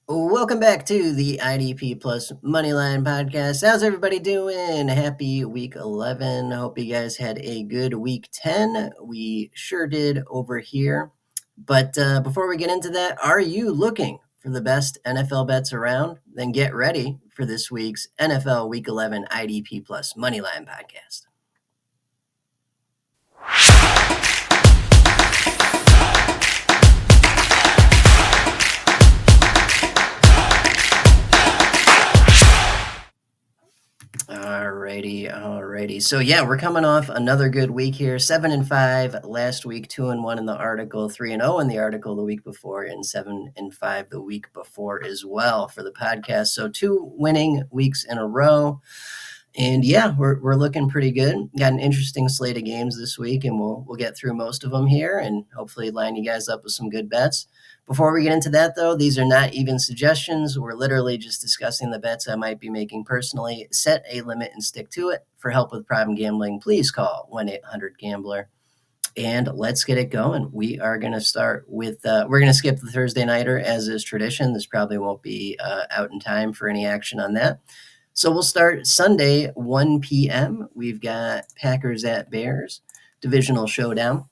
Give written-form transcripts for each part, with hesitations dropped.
Welcome back to the IDP Plus Moneyline Podcast. How's everybody doing? Happy week 11. Hope you guys had a good week 10. We sure did over here. But before we get into that, are you looking for the best NFL bets around? Then get ready for this week's NFL Week 11 IDP Plus Moneyline Podcast. Alrighty. So yeah, we're coming off another good week here. 7-5 last week, 2-1 in the article, 3-0 in the article the week before, and 7-5 the week before as well for the podcast. So 2 winning weeks in a row. And yeah, we're looking pretty good. Got an interesting slate of games this week, and we'll get through most of them here and hopefully line you guys up with some good bets. Before we get into that, though, these are not even suggestions. We're literally just discussing the bets I might be making personally. Set a limit and stick to it. For help with problem gambling, please call 1-800-GAMBLER. And let's get it going. We are going to start with, we're going to skip the Thursday nighter as is tradition. This probably won't be out in time for any action on that. So we'll start Sunday, 1 p.m. We've got Packers at Bears, divisional showdown.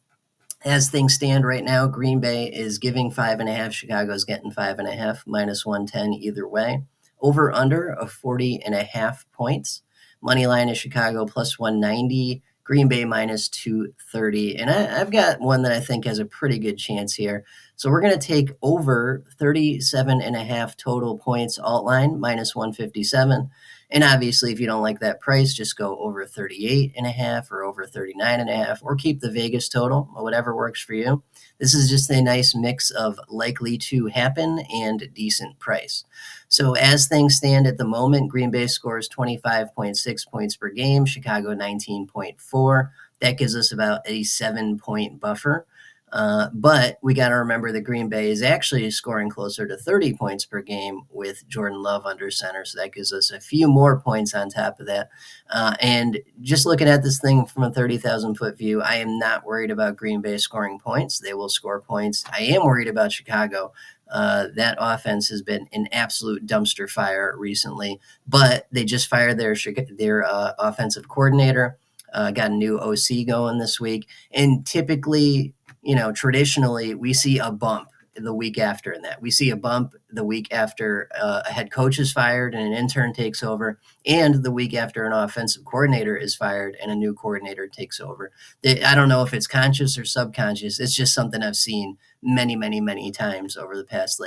As things stand right now, Green Bay is giving 5.5. Chicago's getting 5.5, minus 110 either way. Over under of 40.5 points. Money line is Chicago plus 190. Green Bay minus 230. And I've got one that I think has a pretty good chance here. So we're going to take over 37.5 total points alt line, minus 157. And obviously, if you don't like that price, just go over 38.5 or over 39.5 or keep the Vegas total, or whatever works for you. This is just a nice mix of likely to happen and decent price. So as things stand at the moment, Green Bay scores 25.6 points per game, Chicago 19.4. That gives us about a 7-point buffer. But we got to remember that Green Bay is actually scoring closer to 30 points per game with Jordan Love under center. So that gives us a few more points on top of that. And just looking at this thing from a 30,000-foot view, I am not worried about Green Bay scoring points. They will score points. I am worried about Chicago. That offense has been an absolute dumpster fire recently, but they just fired their offensive coordinator, got a new OC going this week, and typically, traditionally, we see a bump the week after in that. We see a bump the week after a head coach is fired and an intern takes over, and the week after an offensive coordinator is fired and a new coordinator takes over. I don't know if it's conscious or subconscious. It's just something I've seen many times over the past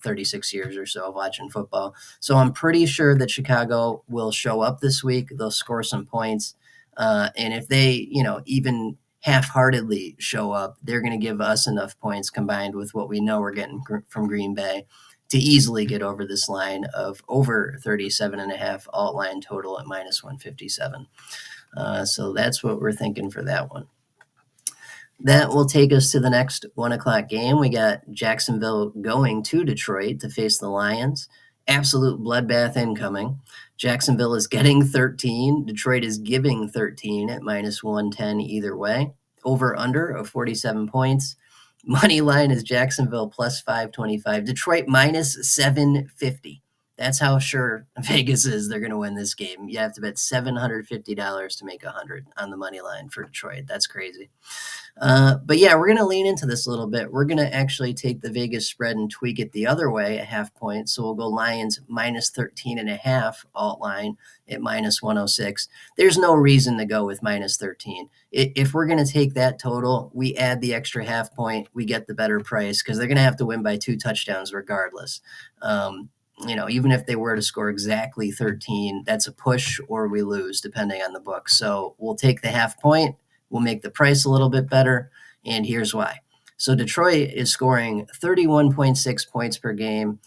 36 years or so of watching football. So I'm pretty sure that Chicago will show up this week. They'll score some points. And if they, even half-heartedly show up, they're going to give us enough points combined with what we know we're getting from Green Bay to easily get over this line of over 37.5 alt line total at minus 157. So that's what we're thinking for that one. That will take us to the next 1 o'clock game. We got Jacksonville going to Detroit to face the Lions. Absolute bloodbath incoming. Jacksonville is getting 13. Detroit is giving 13 at minus 110 either way. Over under of 47 points. Money line is Jacksonville plus 525. Detroit minus 750. That's how sure Vegas is they're going to win this game. You have to bet $750 to make 100 on the money line for Detroit. That's crazy. But yeah, we're going to lean into this a little bit. We're going to actually take the Vegas spread and tweak it the other way, a half point. So we'll go Lions minus 13.5 alt line at minus 106. There's no reason to go with minus 13. If we're going to take that total, we add the extra half point, we get the better price because they're going to have to win by 2 touchdowns regardless. Even if they were to score exactly 13, that's a push or we lose depending on the book. So we'll take the half point. We'll make the price a little bit better, and here's why. So Detroit is scoring 31.6 points per game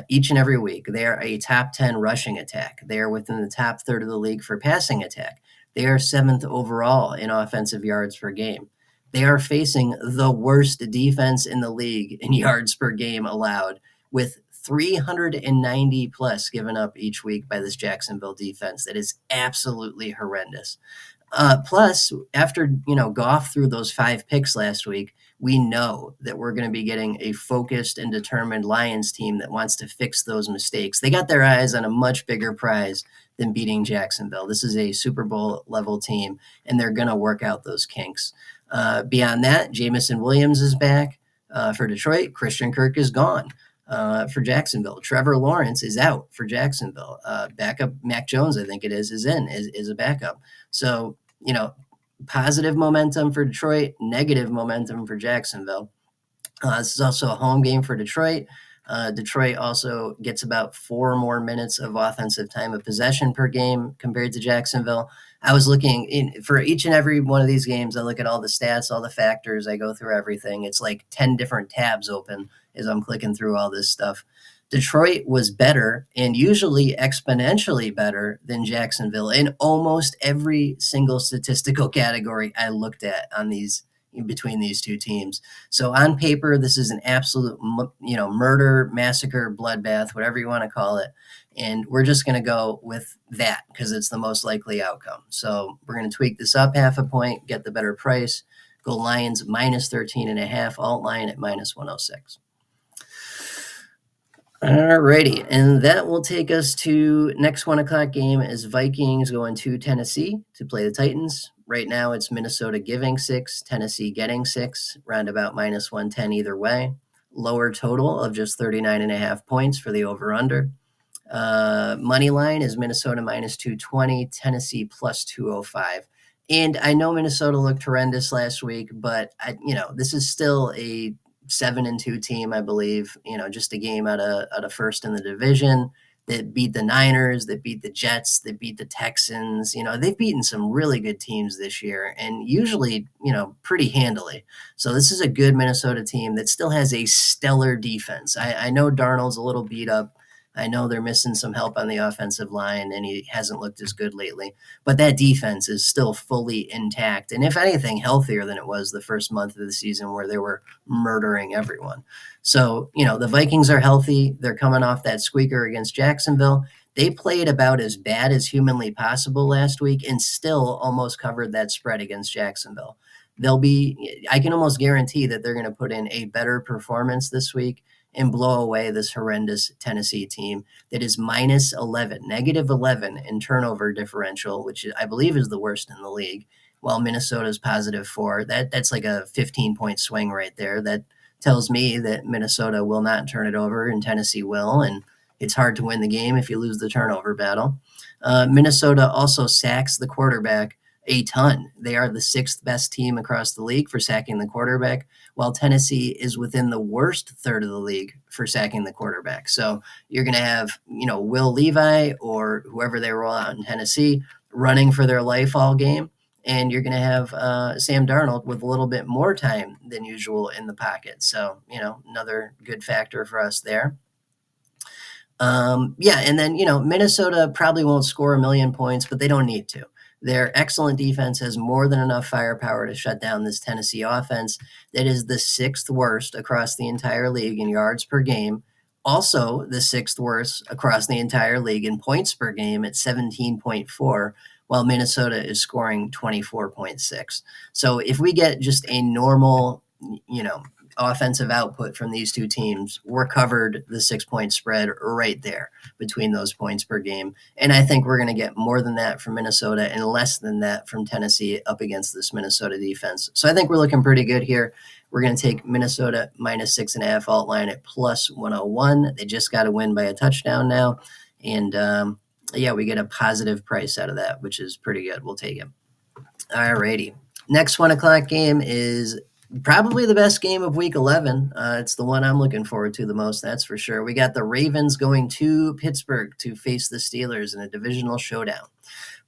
each and every week. They are a top 10 rushing attack. They are within the top third of the league for passing attack. They are 7th overall in offensive yards per game. They are facing the worst defense in the league in yards per game allowed, with 390 plus given up each week by this Jacksonville defense. That is absolutely horrendous. Plus, after Goff threw those 5 picks last week, we know that we're going to be getting a focused and determined Lions team that wants to fix those mistakes. They got their eyes on a much bigger prize than beating Jacksonville. This is a Super Bowl level team, and they're going to work out those kinks. Beyond that, Jameis Williams is back for Detroit. Christian Kirk is gone for Jacksonville. Trevor Lawrence is out for Jacksonville. Backup Mac Jones, I think it is a backup. So, positive momentum for Detroit, negative momentum for Jacksonville. This is also a home game for Detroit. Detroit also gets about 4 more minutes of offensive time of possession per game compared to Jacksonville. I was looking for each and every one of these games. I look at all the stats, all the factors. I go through everything. It's like 10 different tabs open as I'm clicking through all this stuff. Detroit was better and usually exponentially better than Jacksonville in almost every single statistical category I looked at on these between these two teams. So on paper, this is an absolute, murder, massacre, bloodbath, whatever you want to call it. And we're just going to go with that because it's the most likely outcome. So we're going to tweak this up half a point, get the better price, go Lions minus 13.5, alt line at minus 106. All righty, and that will take us to next 1 o'clock game is Vikings going to Tennessee to play the Titans. Right now it's Minnesota giving 6, Tennessee getting 6, roundabout minus 110 either way. Lower total of just 39.5 points for the over-under. Money line is Minnesota minus 220, Tennessee plus 205. And I know Minnesota looked horrendous last week, but this is still a 7-2 team, I believe. Just a game out of first in the division that beat the Niners, that beat the Jets, that beat the Texans. They've beaten some really good teams this year, and usually, pretty handily. So this is a good Minnesota team that still has a stellar defense. I know Darnold's a little beat up. I know they're missing some help on the offensive line, and he hasn't looked as good lately. But that defense is still fully intact, and if anything, healthier than it was the first month of the season where they were murdering everyone. So, the Vikings are healthy. They're coming off that squeaker against Jacksonville. They played about as bad as humanly possible last week and still almost covered that spread against Jacksonville. I can almost guarantee that they're going to put in a better performance this week and blow away this horrendous Tennessee team that is minus 11, negative 11 in turnover differential, which I believe is the worst in the league, while Minnesota's positive 4. That's like a 15-point swing right there. That tells me that Minnesota will not turn it over and Tennessee will, and it's hard to win the game if you lose the turnover battle. Minnesota also sacks the quarterback a ton. They are the 6th best team across the league for sacking the quarterback, while Tennessee is within the worst third of the league for sacking the quarterback. So you're going to have, Will Levi or whoever they roll out in Tennessee running for their life all game. And you're going to have Sam Darnold with a little bit more time than usual in the pocket. So, another good factor for us there. And then, Minnesota probably won't score 1 million points, but they don't need to. Their excellent defense has more than enough firepower to shut down this Tennessee offense that is the 6th worst across the entire league in yards per game, also the 6th worst across the entire league in points per game at 17.4, while Minnesota is scoring 24.6. So if we get just a normal, offensive output from these two teams, we're covered the 6-point spread right there between those points per game. And I think we're going to get more than that from Minnesota and less than that from Tennessee up against this Minnesota defense. So I think we're looking pretty good here. We're going to take Minnesota minus 6.5 alt line at plus 101. They just got to win by a touchdown now. And we get a positive price out of that, which is pretty good. We'll take it. All righty. Next 1 o'clock game is probably the best game of week 11. It's the one I'm looking forward to the most, that's for sure. We got the Ravens going to Pittsburgh to face the Steelers in a divisional showdown.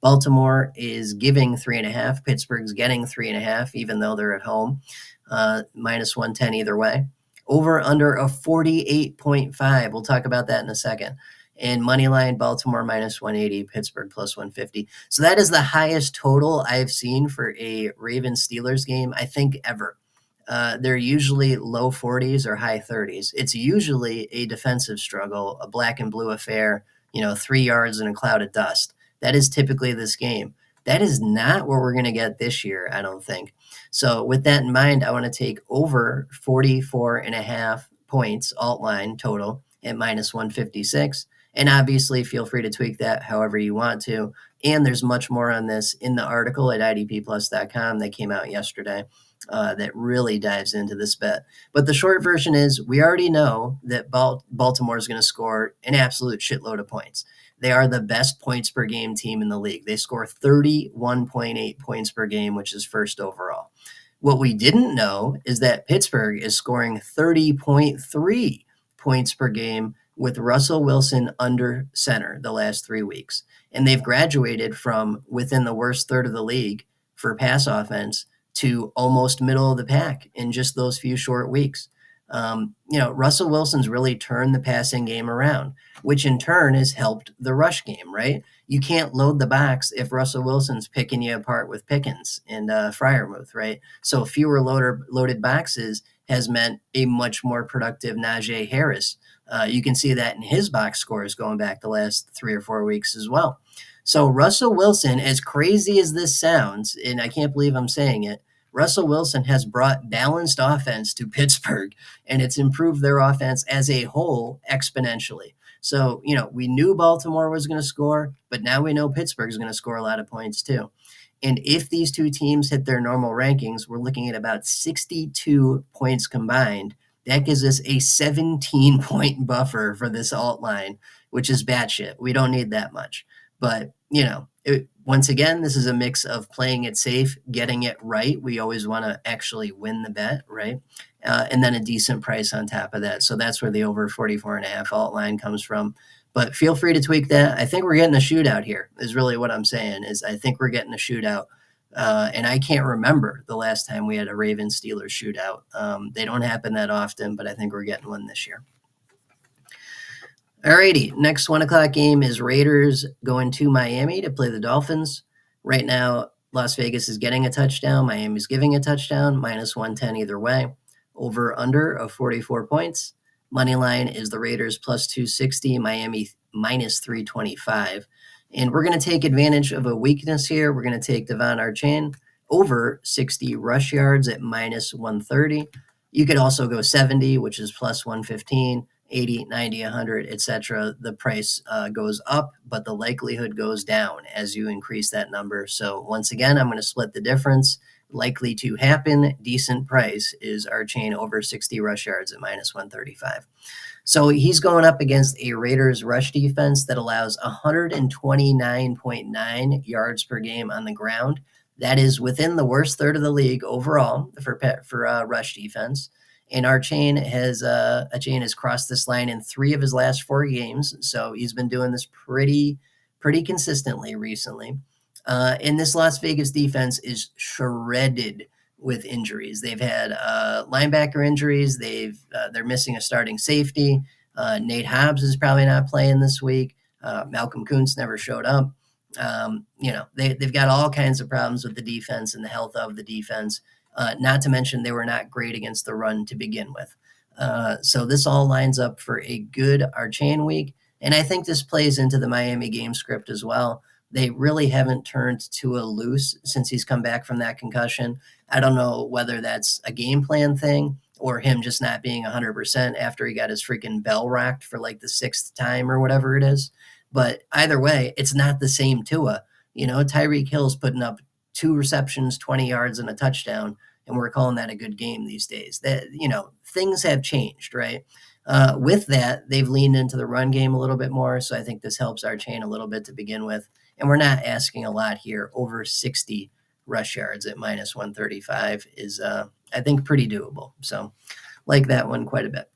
Baltimore is giving 3.5. Pittsburgh's getting 3.5, even though they're at home. Minus 110 either way. Over under a 48.5. We'll talk about that in a second. And moneyline, Baltimore minus 180, Pittsburgh plus 150. So that is the highest total I've seen for a Ravens-Steelers game, I think, ever. They're usually low 40s or high 30s. It's usually a defensive struggle, a black and blue affair, 3 yards in a cloud of dust. That is typically this game. That is not what we're going to get this year, I don't think. So with that in mind, I want to take over 44.5 points alt line total at minus 156. And obviously, feel free to tweak that however you want to. And there's much more on this in the article at idpplus.com that came out yesterday that really dives into this bet. But the short version is we already know that Baltimore is going to score an absolute shitload of points. They are the best points per game team in the league. They score 31.8 points per game, which is first overall. What we didn't know is that Pittsburgh is scoring 30.3 points per game with Russell Wilson under center the last 3 weeks. And they've graduated from within the worst third of the league for pass offense to almost middle of the pack in just those few short weeks. Russell Wilson's really turned the passing game around, which in turn has helped the rush game, right? You can't load the box if Russell Wilson's picking you apart with Pickens and Freiermuth, right? So fewer loaded boxes has meant a much more productive Najee Harris. You can see that in his box scores going back the last 3 or 4 weeks as well. So Russell Wilson, as crazy as this sounds, and I can't believe I'm saying it, Russell Wilson has brought balanced offense to Pittsburgh, and it's improved their offense as a whole exponentially. So, we knew Baltimore was going to score, but now we know Pittsburgh is going to score a lot of points too. And if these two teams hit their normal rankings, we're looking at about 62 points combined. That gives us a 17-point buffer for this alt line, which is batshit. We don't need that much. But, once again, this is a mix of playing it safe, getting it right. We always want to actually win the bet, right? And then a decent price on top of that. So that's where the over 44.5 alt line comes from. But feel free to tweak that. I think we're getting a shootout here is really what I'm saying is I think we're getting a shootout. And I can't remember the last time we had a Ravens-Steelers shootout. They don't happen that often, but I think we're getting one this year. Alrighty, next 1 o'clock game is Raiders going to Miami to play the Dolphins. Right now, Las Vegas is getting a touchdown. Miami's giving a touchdown, minus 110 either way. Over under of 44 points. Money line is the Raiders plus 260, Miami minus 325. And we're going to take advantage of a weakness here. We're going to take Achane over 60 rush yards at minus 130. You could also go 70, which is plus 115. 80, 90, 100, etc. The price goes up, but the likelihood goes down as you increase that number. So once again, I'm going to split the difference. Likely to happen, decent price is Achane over 60 rush yards at minus 135. So he's going up against a Raiders rush defense that allows 129.9 yards per game on the ground. That is within the worst third of the league overall for rush defense. And Achane has crossed this line in 3 of his last 4 games. So he's been doing this pretty consistently recently. And this Las Vegas defense is shredded with injuries. They've had linebacker injuries. They're missing a starting safety. Nate Hobbs is probably not playing this week. Malcolm Kuntz never showed up. They've got all kinds of problems with the defense and the health of the defense. Not to mention they were not great against the run to begin with. So this all lines up for a good Achane week. And I think this plays into the Miami game script as well. They really haven't turned Tua loose since he's come back from that concussion. I don't know whether that's a game plan thing or him just not being 100% after he got his freaking bell rocked for like the 6th time or whatever it is. But either way, it's not the same Tua. Tyreek Hill's putting up 2 receptions, 20 yards, and a touchdown, and we're calling that a good game these days. That things have changed, right? With that, they've leaned into the run game a little bit more, so I think this helps Achane a little bit to begin with. And we're not asking a lot here. Over 60 rush yards at minus 135 is, I think, pretty doable. So, like that one quite a bit.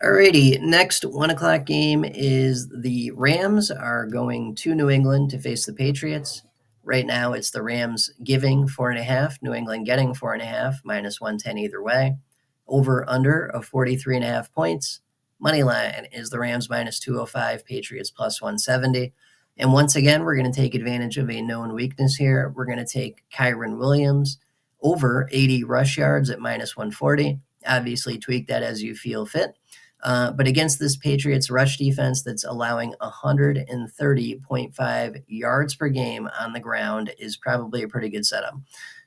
Alrighty, next 1 o'clock game is the Rams are going to New England to face the Patriots. Right now, it's the Rams giving 4.5, New England getting 4.5, minus 110 either way. Over under of 43.5 points. Money line is the Rams minus 205, Patriots plus 170. And once again, we're going to take advantage of a known weakness here. We're going to take Kyren Williams over 80 rush yards at minus 140. Obviously, tweak that as you feel fit. But against this Patriots rush defense that's allowing 130.5 yards per game on the ground is probably a pretty good setup.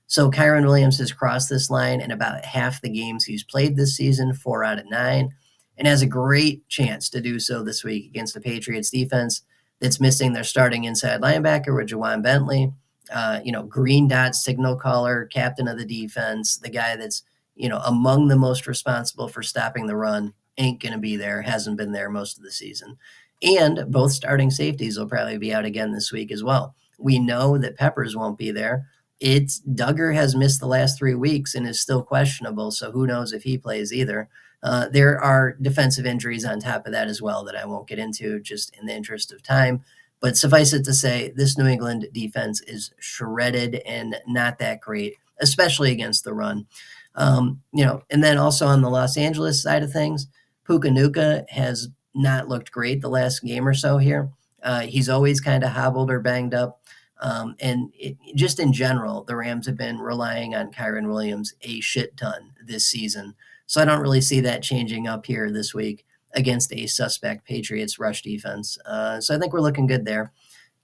So Kyren Williams has crossed this line in about half the games he's played this season, 4 out of 9, and has a great chance to do so this week against the Patriots defense that's missing their starting inside linebacker with Jawan Bentley. Green dot signal caller, captain of the defense, the guy that's, among the most responsible for stopping the run, ain't going to be there, hasn't been there most of the season. And both starting safeties will probably be out again this week as well. We know that Peppers won't be there. Duggar has missed the last 3 weeks and is still questionable, so who knows if he plays either. There are defensive injuries on top of that as well that I won't get into just in the interest of time. But suffice it to say, this New England defense is shredded and not that great, especially against the run. And then also on the Los Angeles side of things, Puka Nacua has not looked great the last game or so here. He's always kind of hobbled or banged up. Just in general, the Rams have been relying on Kyren Williams a shit ton this season. So I don't really see that changing up here this week against a suspect Patriots rush defense. So I think we're looking good there.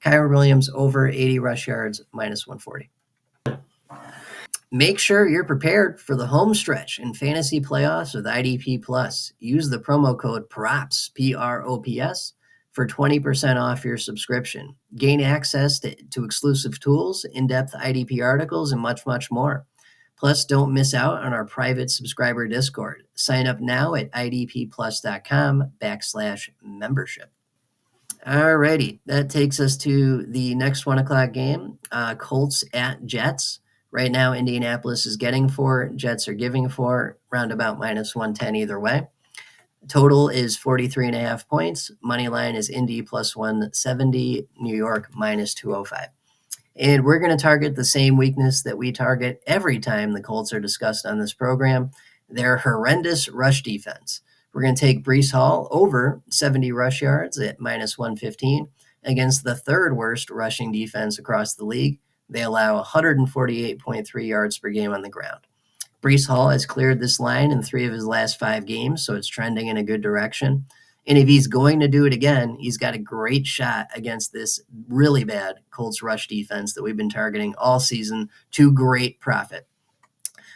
Kyren Williams over 80 rush yards, minus 140. Make sure you're prepared for the home stretch in fantasy playoffs with IDP Plus. Use the promo code PROPS, PROPS, for 20% off your subscription. Gain access to exclusive tools, in-depth IDP articles, and much, much more. Plus, don't miss out on our private subscriber Discord. Sign up now at idpplus.com/membership. Alrighty, that takes us to the next 1 o'clock game, Colts at Jets. Right now, Indianapolis is getting 4, Jets are giving 4, roundabout minus 110 either way. Total is 43.5 points. Money line is Indy plus 170, New York minus 205. And we're going to target the same weakness that we target every time the Colts are discussed on this program, their horrendous rush defense. We're going to take Breece Hall over 70 rush yards at minus 115 against the third worst rushing defense across the league. They allow 148.3 yards per game on the ground. Breece Hall has cleared this line in 3 of his last 5 games, so it's trending in a good direction. And if he's going to do it again, he's got a great shot against this really bad Colts rush defense that we've been targeting all season to great profit.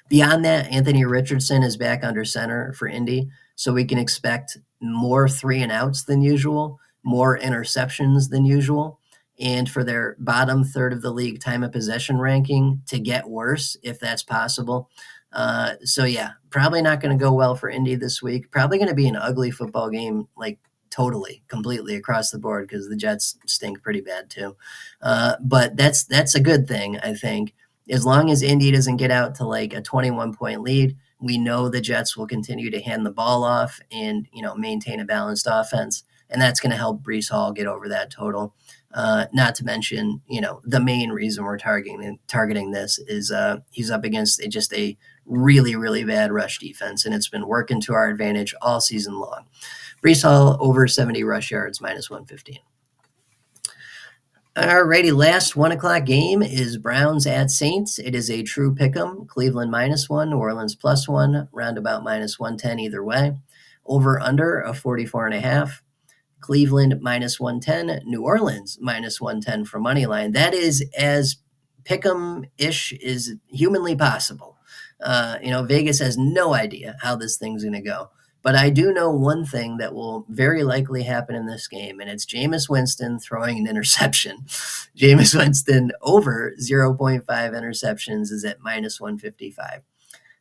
Beyond that, Anthony Richardson is back under center for Indy, so we can expect more 3-and-outs than usual, more interceptions than usual, and for their bottom third of the league time of possession ranking to get worse if that's possible. Probably not going to go well for Indy this week. Probably going to be an ugly football game, like totally, completely across the board because the Jets stink pretty bad too. But that's a good thing, I think. As long as Indy doesn't get out to like a 21-point lead, we know the Jets will continue to hand the ball off and, maintain a balanced offense. And that's going to help Breece Hall get over that total. Not to mention, the main reason we're targeting this is he's up against just a really, really bad rush defense, and it's been working to our advantage all season long. Breece Hall over 70 rush yards, minus 115. Alrighty, last 1 o'clock game is Browns at Saints. It is a true pick'em. Cleveland minus 1, New Orleans plus 1, roundabout minus 110 either way. Over under of 44.5. Cleveland minus 110, New Orleans minus 110 for money line. That is as pick'em-ish is humanly possible. Vegas has no idea how this thing's going to go. But I do know one thing that will very likely happen in this game, and it's Jameis Winston throwing an interception. Jameis Winston over 0.5 interceptions is at minus 155.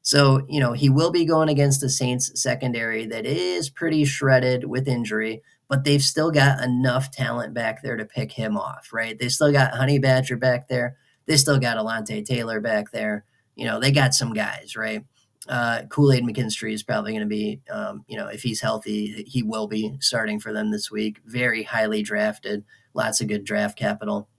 So, he will be going against the Saints secondary that is pretty shredded with injury, but they've still got enough talent back there to pick him off, right? They still got Honey Badger back there. They still got Alante Taylor back there. They got some guys, right? Kool-Aid McKinstry is probably going to be, if he's healthy, he will be starting for them this week. Very highly drafted, lots of good draft capital.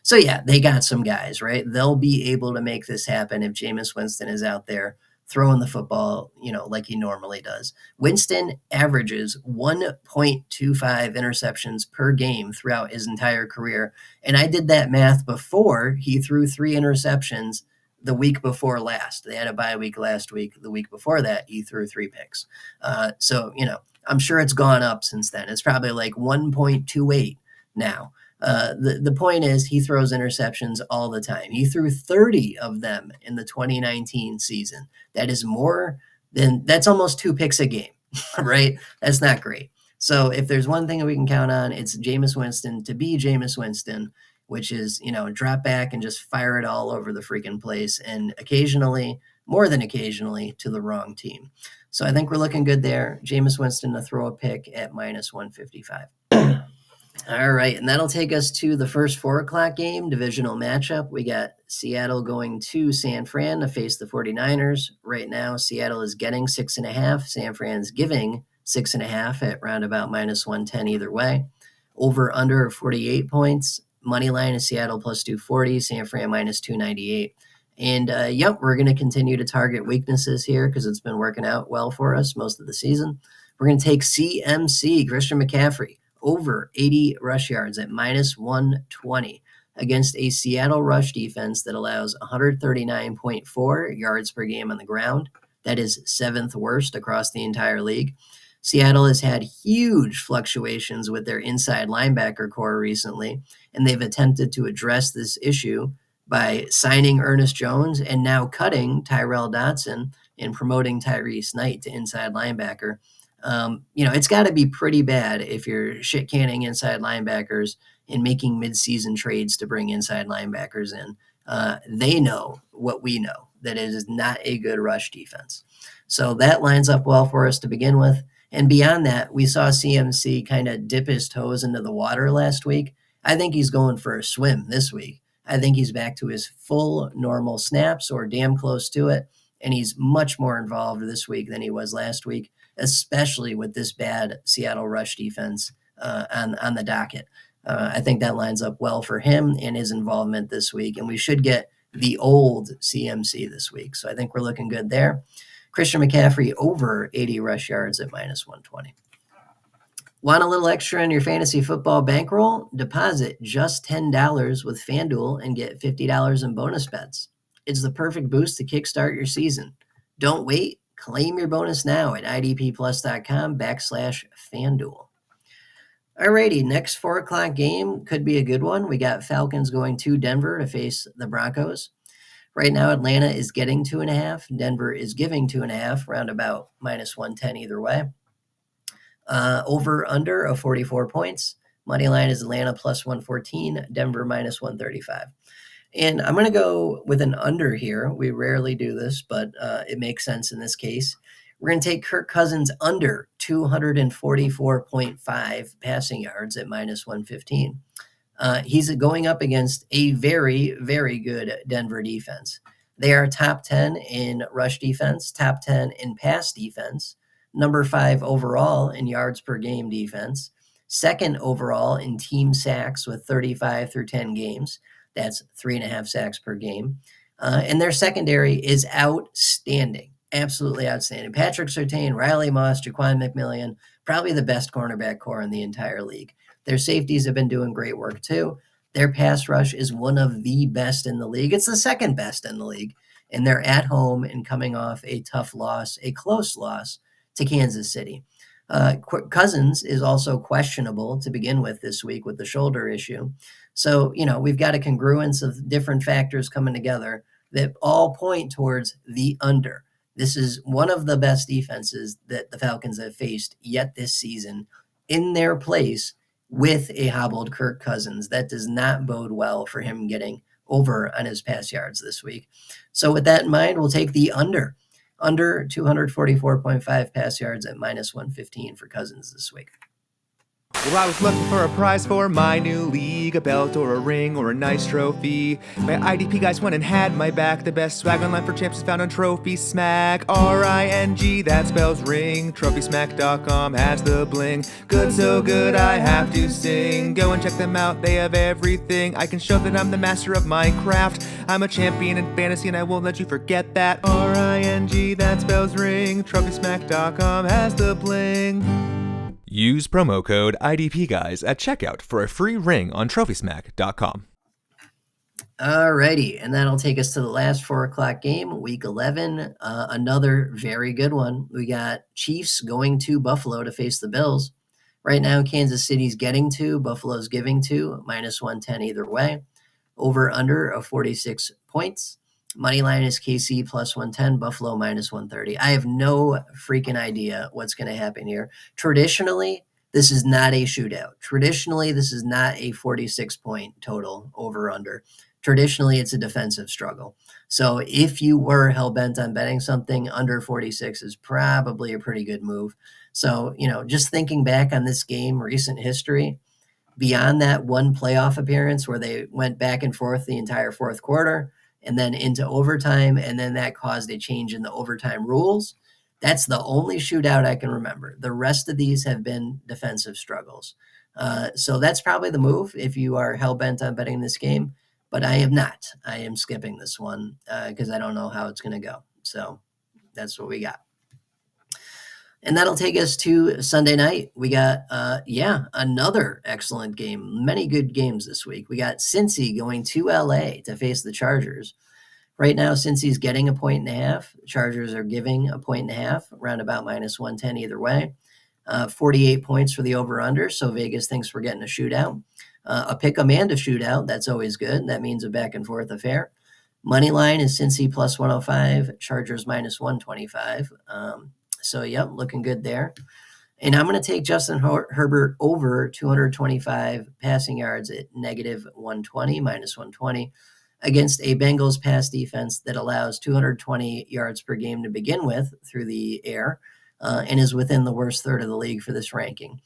They got some guys, right? They'll be able to make this happen if Jameis Winston is out there throwing the football, like he normally does. Winston averages 1.25 interceptions per game throughout his entire career. And I did that math before he threw 3 interceptions the week before last. They had a bye week last week. The week before that, he threw 3 picks. So, I'm sure it's gone up since then. It's probably like 1.28 now. The point is he throws interceptions all the time. He threw 30 of them in the 2019 season. That's almost 2 picks a game, right? That's not great. So if there's one thing that we can count on, it's Jameis Winston to be Jameis Winston, which is, drop back and just fire it all over the freaking place. And occasionally, more than occasionally, to the wrong team. So I think we're looking good there. Jameis Winston to throw a pick at minus 155. All right, and that'll take us to the first 4 o'clock game, divisional matchup. We got Seattle going to San Fran to face the 49ers. Right now, Seattle is getting 6.5. San Fran's giving 6.5 at roundabout minus 110 either way. Over under 48 points. Money line is Seattle plus 240, San Fran minus 298. And we're going to continue to target weaknesses here because it's been working out well for us most of the season. We're going to take CMC, Christian McCaffrey, over 80 rush yards at minus 120 against a Seattle rush defense that allows 139.4 yards per game on the ground. That is 7th worst across the entire league. Seattle has had huge fluctuations with their inside linebacker core recently, and they've attempted to address this issue by signing Ernest Jones and now cutting Tyrell Dotson and promoting Tyrese Knight to inside linebacker. It's got to be pretty bad if you're shit canning inside linebackers and making midseason trades to bring inside linebackers in. They know what we know, that it is not a good rush defense. So that lines up well for us to begin with. And beyond that, we saw CMC kind of dip his toes into the water last week. I think he's going for a swim this week. I think he's back to his full normal snaps or damn close to it. And he's much more involved this week than he was last week, especially with this bad Seattle rush defense on the docket. I think that lines up well for him and his involvement this week. And we should get the old CMC this week. So I think we're looking good there. Christian McCaffrey over 80 rush yards at minus 120. Want a little extra in your fantasy football bankroll? Deposit just $10 with FanDuel and get $50 in bonus bets. It's the perfect boost to kickstart your season. Don't wait. Claim your bonus now at idpplus.com/FanDuel. Alrighty, next 4 o'clock game could be a good one. We got Falcons going to Denver to face the Broncos. Right now, Atlanta is getting 2.5. Denver is giving 2.5, roundabout minus 110 either way. Over under of 44 points. Money line is Atlanta plus 114, Denver minus 135. And I'm going to go with an under here. We rarely do this, but it makes sense in this case. We're going to take Kirk Cousins under 244.5 passing yards at minus 115. He's going up against a very, very good Denver defense. They are top 10 in rush defense, top 10 in pass defense, number 5 overall in yards per game defense, 2nd overall in team sacks with 35 through 10 games. That's 3.5 sacks per game. And their secondary is outstanding, absolutely outstanding. Patrick Surtain, Riley Moss, Jaquan McMillian, probably the best cornerback core in the entire league. Their safeties have been doing great work too. Their pass rush is one of the best in the league. It's the 2nd best in the league. And they're at home and coming off a tough loss, a close loss to Kansas City. Cousins is also questionable to begin with this week with the shoulder issue. So, we've got a congruence of different factors coming together that all point towards the under. This is one of the best defenses that the Falcons have faced yet this season in their place with a hobbled Kirk Cousins. That does not bode well for him getting over on his pass yards this week. So with that in mind, we'll take the under 244.5 pass yards at minus 115 for Cousins this week. Well, I was looking for a prize for my new league, a belt or a ring or a nice trophy. My IDP guys went and had my back. The best swag online for champs is found on Trophy Smack. RING, that spells ring. TrophySmack.com has the bling. Good, so good, I have to sing. Go and check them out, they have everything. I can show that I'm the master of my craft. I'm a champion in fantasy and I won't let you forget that. RING, that spells ring. TrophySmack.com has the bling. Use promo code IDPGuys at checkout for a free ring on TrophySmack.com. Alrighty, and that'll take us to the last 4 o'clock game, week 11. Another very good one. We got Chiefs going to Buffalo to face the Bills. Right now, Kansas City's getting to, Buffalo's giving to, minus 110 either way. Over under of 46 points. Money line is KC plus 110, Buffalo minus 130. I have no freaking idea what's going to happen here. Traditionally, this is not a shootout. Traditionally, this is not a 46-point total over under. Traditionally, it's a defensive struggle. So if you were hell-bent on betting something, under 46 is probably a pretty good move. So, just thinking back on this game, recent history, beyond that one playoff appearance where they went back and forth the entire fourth quarter and then into overtime, and then that caused a change in the overtime rules, that's the only shootout I can remember. The rest of these have been defensive struggles. So that's probably the move if you are hell-bent on betting this game. But I am not. I am skipping this one because I don't know how it's going to go. So that's what we got. And that'll take us to Sunday night. We got, another excellent game. Many good games this week. We got Cincy going to LA to face the Chargers. Right now, Cincy's getting 1.5. The Chargers are giving 1.5, around about minus 110 either way. 48 points for the over-under, so Vegas thinks we're getting a shootout. A pick-em and a shootout, that's always good. That means a back-and-forth affair. Money line is Cincy plus 105, Chargers minus 125. Looking good there. And I'm going to take Justin Herbert over 225 passing yards at negative 120, minus 120, against a Bengals pass defense that allows 220 yards per game to begin with through the air and is within the worst third of the league for this ranking.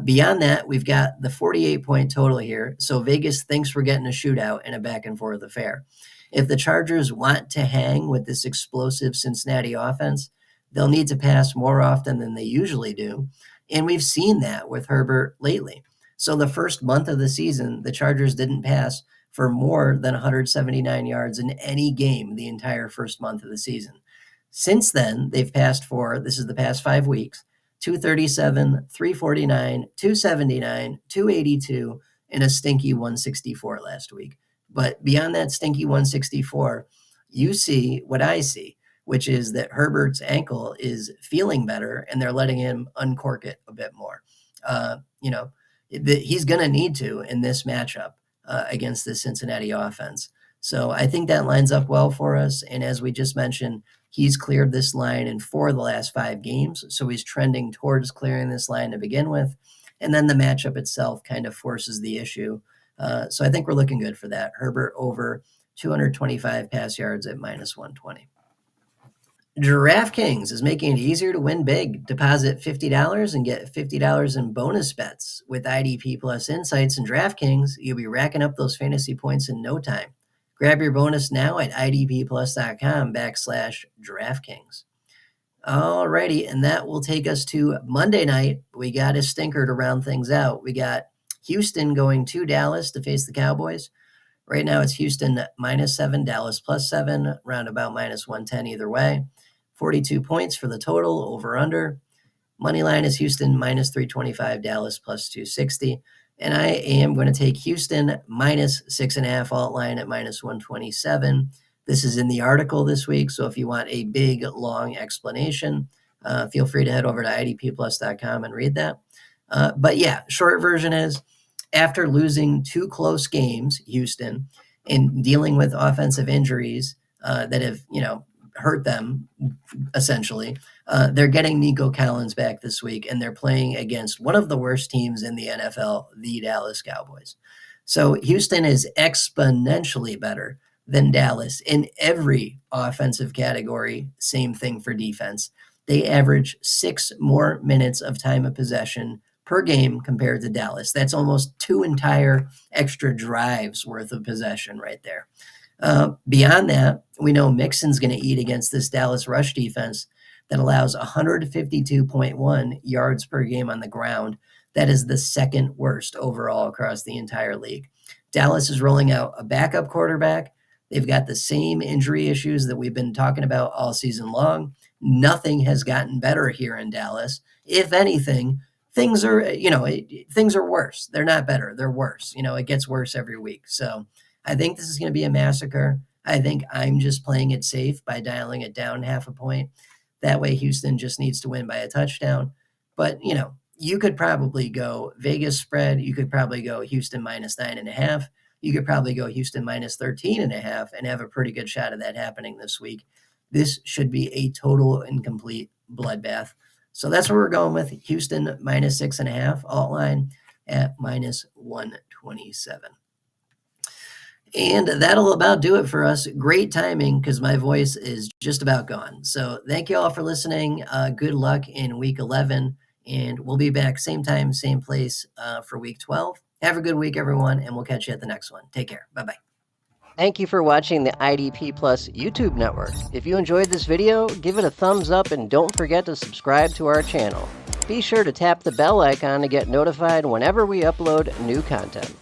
Beyond that, we've got the 48-point total here, so Vegas thinks we're getting a shootout and a back-and-forth affair. If the Chargers want to hang with this explosive Cincinnati offense, they'll need to pass more often than they usually do, and we've seen that with Herbert lately. So the first month of the season, the Chargers didn't pass for more than 179 yards in any game the entire first month of the season. Since then, they've passed for, this is the past 5 weeks, 237, 349, 279, 282, and a stinky 164 last week. But beyond that stinky 164, you see what I see, which is that Herbert's ankle is feeling better and they're letting him uncork it a bit more. He's going to need to in this matchup against the Cincinnati offense. So I think that lines up well for us. And as we just mentioned, he's cleared this line in 4 of the last 5 games. So he's trending towards clearing this line to begin with. And then the matchup itself kind of forces the issue. So I think we're looking good for that. Herbert over 225 pass yards at minus 120. DraftKings is making it easier to win big. Deposit $50 and get $50 in bonus bets. With IDP Plus Insights and DraftKings, you'll be racking up those fantasy points in no time. Grab your bonus now at idpplus.com/DraftKings. Alrighty, and that will take us to Monday night. We got a stinker to round things out. We got Houston going to Dallas to face the Cowboys. Right now it's Houston -7, Dallas +7, round about minus 110 either way. 42 points for the total, over under. Money line is Houston -325, Dallas +260. And I am going to take Houston -6.5 alt line at minus 127. This is in the article this week, so if you want a big, long explanation, feel free to head over to idpplus.com and read that. Short version is, after losing 2 close games, Houston, and dealing with offensive injuries that have, hurt them, essentially, they're getting Nico Collins back this week, and they're playing against one of the worst teams in the NFL, the Dallas Cowboys. So Houston is exponentially better than Dallas in every offensive category. Same thing for defense. They average 6 more minutes of time of possession per game compared to Dallas. That's almost 2 entire extra drives worth of possession right there. Beyond that, we know Mixon's going to eat against this Dallas rush defense that allows 152.1 yards per game on the ground. That is the second worst overall across the entire league. Dallas is rolling out a backup quarterback. They've got the same injury issues that we've been talking about all season long. Nothing has gotten better here in Dallas. If anything, things are worse. They're not better. They're worse. It gets worse every week. So I think this is going to be a massacre. I think I'm just playing it safe by dialing it down half a point. That way Houston just needs to win by a touchdown. But, you could probably go Vegas spread. You could probably go Houston minus 9.5. You could probably go Houston minus 13.5 and have a pretty good shot of that happening this week. This should be a total and complete bloodbath. So that's what we're going with. Houston minus 6.5, alt line at minus 127. And that'll about do it for us. Great timing because my voice is just about gone. So thank you all for listening. Good luck in week 11. And we'll be back same time, same place for week 12. Have a good week, everyone, and we'll catch you at the next one. Take care. Bye-bye. Thank you for watching the IDP Plus YouTube network. If you enjoyed this video, give it a thumbs up and don't forget to subscribe to our channel. Be sure to tap the bell icon to get notified whenever we upload new content.